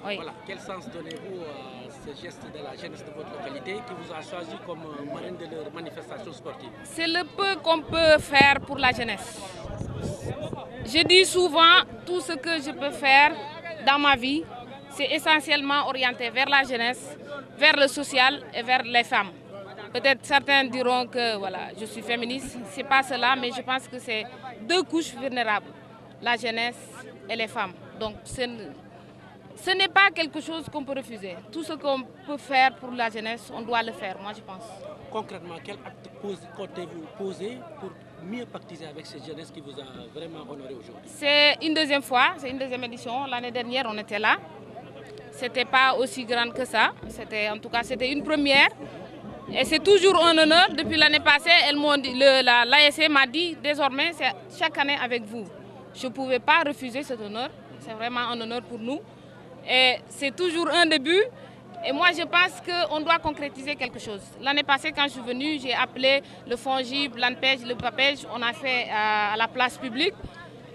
Oui. Voilà. Quel sens donnez-vous à ce geste de la jeunesse de votre localité qui vous a choisi comme marraine de leur manifestation sportive? C'est le peu qu'on peut faire pour la jeunesse. Je dis souvent, tout ce que je peux faire dans ma vie, c'est essentiellement orienté vers la jeunesse, vers le social et vers les femmes. Peut-être certains diront que voilà, je suis féministe, ce n'est pas cela, mais je pense que c'est deux couches vulnérables, la jeunesse et les femmes. Donc ce n'est pas quelque chose qu'on peut refuser. Tout ce qu'on peut faire pour la jeunesse, on doit le faire, moi je pense. Concrètement, quel acte comptez-vous poser pour mieux pactiser avec cette jeunesse qui vous a vraiment honoré aujourd'hui? C'est une deuxième fois, c'est une deuxième édition. L'année dernière, on était là. C'était pas aussi grand que ça. En tout cas, c'était une première. Et c'est toujours un honneur. Depuis l'année passée, l'ASC m'a dit, désormais, c'est chaque année avec vous. Je ne pouvais pas refuser cet honneur. C'est vraiment un honneur pour nous. Et c'est toujours un début. Et moi, je pense qu'on doit concrétiser quelque chose. L'année passée, quand je suis venue, j'ai appelé le FONGIP, l'ANPEJ, le PAPEJ. On a fait à la place publique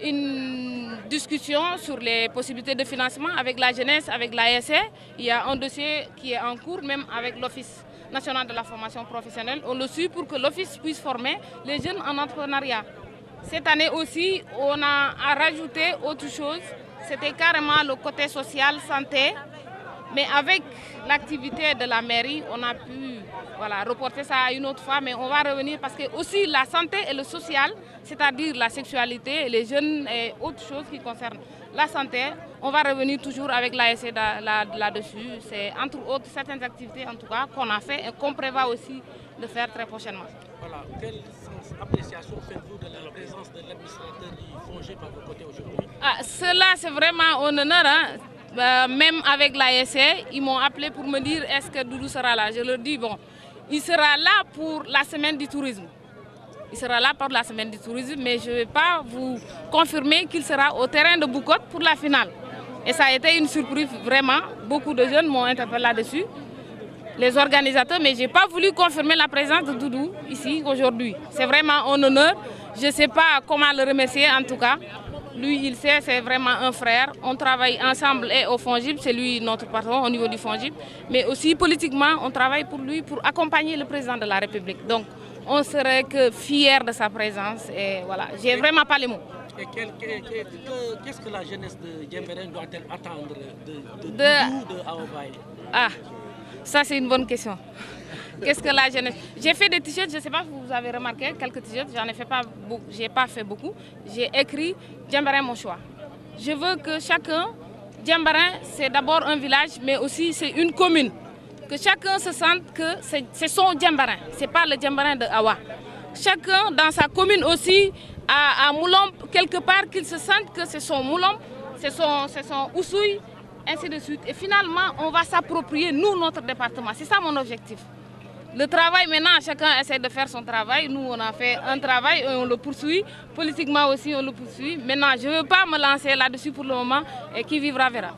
une discussion sur les possibilités de financement avec la jeunesse, avec l'ASC. Il y a un dossier qui est en cours, même avec l'Office national de la formation professionnelle. On le suit pour que l'Office puisse former les jeunes en entrepreneuriat. Cette année aussi, on a rajouté autre chose. C'était carrément le côté social, santé. Mais avec l'activité de la mairie, on a pu reporter ça à une autre fois, mais on va revenir parce que aussi la santé et le social, c'est-à-dire la sexualité, les jeunes et autres choses qui concernent la santé, on va revenir toujours avec l'ASC là-dessus. C'est entre autres certaines activités en tout cas qu'on a fait et qu'on prévoit aussi de faire très prochainement. Voilà. Quelle appréciation faites-vous de la présence de l'administrateur du FONGIP à vos côtés aujourd'hui? Cela, c'est vraiment un honneur. Même avec l'ASC, ils m'ont appelé pour me dire est-ce que Doudou sera là. Je leur dis bon, il sera là pour la semaine du tourisme. Il sera là pour la semaine du tourisme, mais je ne vais pas vous confirmer qu'il sera au terrain de Boucotte pour la finale. Et ça a été une surprise vraiment. Beaucoup de jeunes m'ont interpellé là-dessus, les organisateurs, mais je n'ai pas voulu confirmer la présence de Doudou ici aujourd'hui. C'est vraiment un honneur. Je ne sais pas comment le remercier en tout cas. Lui, il sait, c'est vraiment un frère. On travaille ensemble et au FONGIP, c'est lui notre patron au niveau du FONGIP. Mais aussi politiquement, on travaille pour lui, pour accompagner le président de la République. Donc, on serait que fiers de sa présence. Et voilà, j'ai vraiment pas les mots. Et qu'est-ce que la jeunesse de Djemberen doit-elle attendre de Doudou, de Aobaye? Ah, ça c'est une bonne question. Qu'est-ce que la jeunesse? J'ai fait des t-shirts, je ne sais pas si vous avez remarqué, quelques t-shirts, j'en ai fait pas beaucoup, j'ai pas fait beaucoup. J'ai écrit Djemberen mon choix. Je veux que chacun, Djemberen c'est d'abord un village, mais aussi c'est une commune. Que chacun se sente que c'est son Djemberen, ce n'est pas le Djemberen de Awa. Chacun dans sa commune aussi, à Moulombe, quelque part, qu'il se sente que c'est son Moulombe, c'est son Oussouy, ainsi de suite. Et finalement, on va s'approprier, nous, notre département. C'est ça mon objectif. Le travail, maintenant, chacun essaie de faire son travail. Nous, on a fait un travail et on le poursuit. Politiquement aussi, on le poursuit. Maintenant, je ne veux pas me lancer là-dessus pour le moment. Et qui vivra verra.